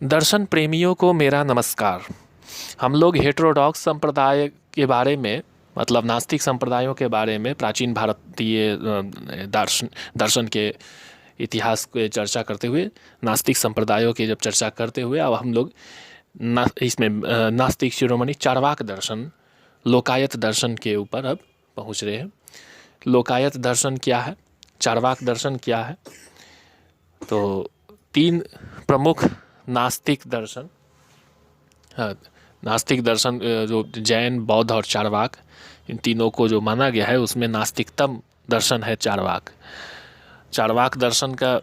दर्शन प्रेमियों को मेरा नमस्कार। हम लोग हेटेरोडॉक्स संप्रदाय के बारे में, मतलब नास्तिक संप्रदायों के बारे में, प्राचीन भारतीय दर्शन दर्शन के इतिहास की चर्चा करते हुए, नास्तिक संप्रदायों की जब चर्चा करते हुए, अब हम लोग इसमें नास्तिक शिरोमणि चार्वाक दर्शन, लोकायत दर्शन के ऊपर अब पहुंच रहे हैं। लोकायत दर्शन क्या है, चार्वाक दर्शन क्या है? तो तीन प्रमुख नास्तिक दर्शन, नास्तिक दर्शन जो जैन, बौद्ध और चार्वाक, इन तीनों को जो माना गया है उसमें नास्तिकतम दर्शन है चार्वाक। चार्वाक दर्शन का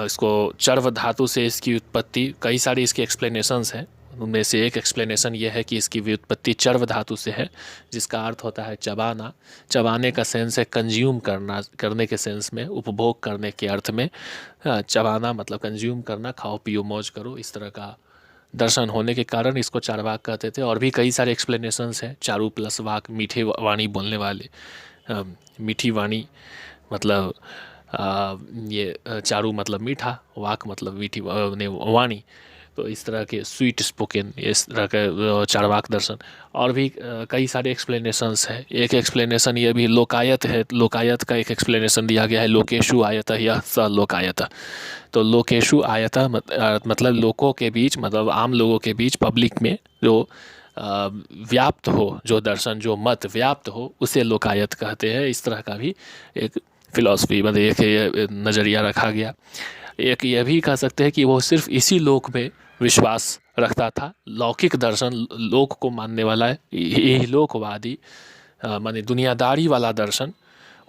इसको चर्व धातु से इसकी उत्पत्ति, कई सारी इसके एक्सप्लेनेशंस हैं। उनमें से एक एक्सप्लेनेशन ये है कि इसकी व्युत्पत्ति चर्व धातु से है, जिसका अर्थ होता है चबाना। चबाने का सेंस है कंज्यूम करना, करने के सेंस में, उपभोग करने के अर्थ में। चबाना मतलब कंज्यूम करना, खाओ पियो मौज करो, इस तरह का दर्शन होने के कारण इसको चार्वाक कहते थे। और भी कई सारे एक्सप्लेनेशंस हैं। चारू प्लस वाक, मीठे वाणी बोलने वाले, मीठी वाणी मतलब ये चारू मतलब मीठा, वाक मतलब मीठी वाणी, तो इस तरह के स्वीट स्पोकन, इस तरह के चार्वाक दर्शन। और भी कई सारे एक्सप्लेनेशंस है। एक एक्सप्लेनेशन ये भी लोकायत है। लोकायत का एक एक्सप्लेनेशन दिया गया है, लोकेशु आयत या स लोकायत। तो लोकेशु आयत मतलब लोगों के बीच, मतलब आम लोगों के बीच, पब्लिक में जो व्याप्त हो, जो दर्शन, जो मत व्याप्त हो, उसे लोकायत कहते हैं। इस तरह का भी एक फिलॉसफी, मतलब एक नज़रिया रखा गया। एक यह भी कह सकते हैं कि वो सिर्फ इसी लोक में विश्वास रखता था। लौकिक दर्शन, लोक को मानने वाला है, यही लोकवादी, माने दुनियादारी वाला दर्शन,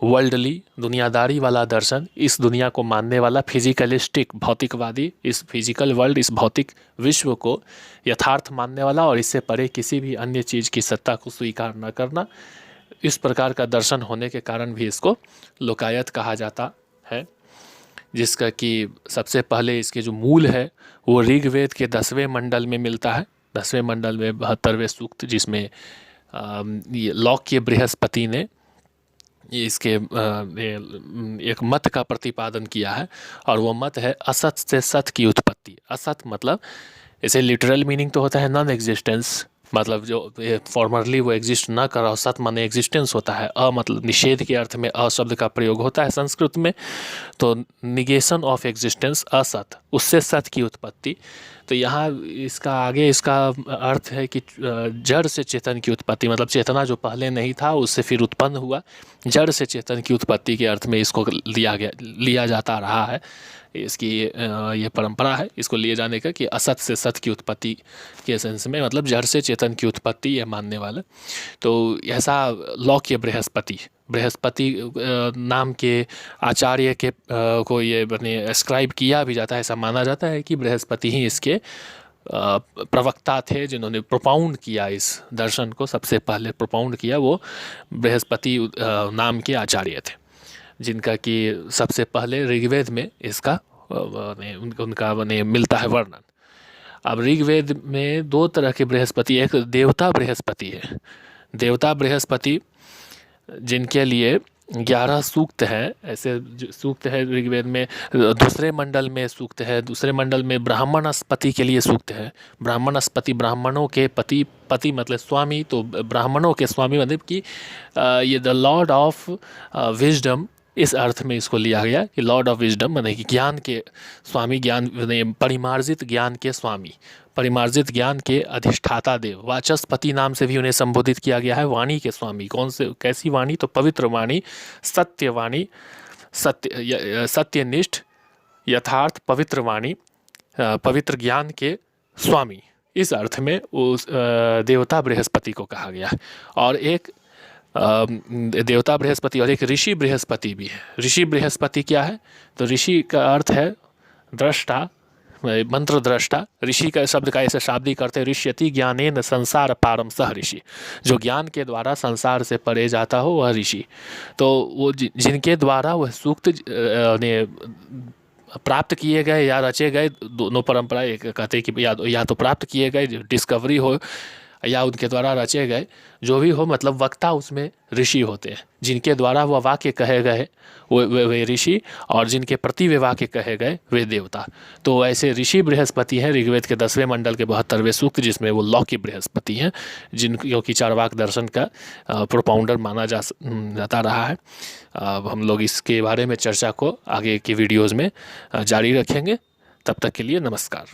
वर्ल्डली दुनियादारी वाला दर्शन, इस दुनिया को मानने वाला, फिजिकलिस्टिक भौतिकवादी, इस फिजिकल वर्ल्ड, इस भौतिक विश्व को यथार्थ मानने वाला और इससे परे किसी भी अन्य चीज़ की सत्ता को स्वीकार न करना, इस प्रकार का दर्शन होने के कारण भी इसको लोकायत कहा जाता है। जिसका कि सबसे पहले इसके जो मूल है वो ऋग्वेद के 10वें मंडल में मिलता है। 10वें मंडल में 72वें सूक्त, जिसमें ये लौक्य बृहस्पति ने इसके एक मत का प्रतिपादन किया है। और वो मत है असत से सत की उत्पत्ति। असत मतलब, इसे लिटरल मीनिंग तो होता है नॉन एग्जिस्टेंस, मतलब जो फॉर्मरली वो एग्जिस्ट ना कर रहा हो। सत माने एग्जिस्टेंस होता है। अ मतलब निषेध के अर्थ में अ शब्द का प्रयोग होता है संस्कृत में। तो निगेशन ऑफ एग्जिस्टेंस, असत, उससे सत की उत्पत्ति। तो यहाँ इसका आगे इसका अर्थ है कि जड़ से चेतन की उत्पत्ति, मतलब चेतना जो पहले नहीं था उससे फिर उत्पन्न हुआ, जड़ से चेतन की उत्पत्ति के अर्थ में इसको लिया जाता रहा है। इसकी ये परंपरा है इसको लिए जाने का, कि असत से सत की उत्पत्ति के सेंस में, मतलब जड़ से चेतन की उत्पत्ति, ये मानने वाला। तो ऐसा लौक्य बृहस्पति नाम के आचार्य के को ये बने एस्क्राइब किया भी जाता है। ऐसा माना जाता है कि बृहस्पति ही इसके प्रवक्ता थे, जिन्होंने प्रोपाउंड किया इस दर्शन को, सबसे पहले प्रोपाउंड किया वो बृहस्पति नाम के आचार्य थे, जिनका कि सबसे पहले ऋग्वेद में इसका उनका मिलता है वर्णन। अब ऋग्वेद में दो तरह के बृहस्पति, एक देवता बृहस्पति है। देवता बृहस्पति जिनके लिए 11 सूक्त है, ऐसे सूक्त है ऋग्वेद में। दूसरे मंडल में सूक्त है, दूसरे मंडल में ब्राह्मणस्पति के लिए सूक्त है। ब्राह्मणस्पति, ब्राह्मणों के पति, पति मतलब स्वामी, तो ब्राह्मणों के स्वामी मतलब कि ये द लॉर्ड ऑफ विजडम, इस अर्थ में इसको लिया गया कि लॉर्ड ऑफ विजडम माने कि ज्ञान के स्वामी, ज्ञान परिमार्जित ज्ञान के स्वामी, परिमार्जित ज्ञान के अधिष्ठाता देव। वाचस्पति नाम से भी उन्हें संबोधित किया गया है। वाणी के स्वामी, कौन से, कैसी वाणी? तो पवित्र वाणी, सत्य वाणी, सत्यनिष्ठ, यथार्थ, पवित्र वाणी, पवित्र ज्ञान के स्वामी, इस अर्थ में उस देवता बृहस्पति को कहा गया। और एक देवता बृहस्पति और एक ऋषि बृहस्पति भी है। ऋषि बृहस्पति क्या है? तो ऋषि का अर्थ है दृष्टा, मंत्र दृष्टा। ऋषि का शब्द का ऐसे शाब्दिक अर्थ है ऋष्यति ज्ञानेन संसार पारम सह ऋषि, जो ज्ञान के द्वारा संसार से परे जाता हो वह ऋषि। तो वो जिनके द्वारा वह सूक्त ने प्राप्त किए गए या रचे गए, दोनों परंपरा एक कहते हैं कि या तो प्राप्त किए गए, डिस्कवरी हो, या उनके द्वारा रचे गए, जो भी हो, मतलब वक्ता उसमें ऋषि होते हैं, जिनके द्वारा वह वाक्य कहे गए वे ऋषि, और जिनके प्रति वे वाक्य कहे गए वे देवता। तो ऐसे ऋषि बृहस्पति हैं ऋग्वेद के 10वें मंडल के 72वें सूक्त, जिसमें वो लौकिक बृहस्पति हैं, जिनको की चार्वाक दर्शन का प्रोपाउंडर माना जाता रहा है। अब हम लोग इसके बारे में चर्चा को आगे की वीडियोज़ में जारी रखेंगे। तब तक के लिए नमस्कार।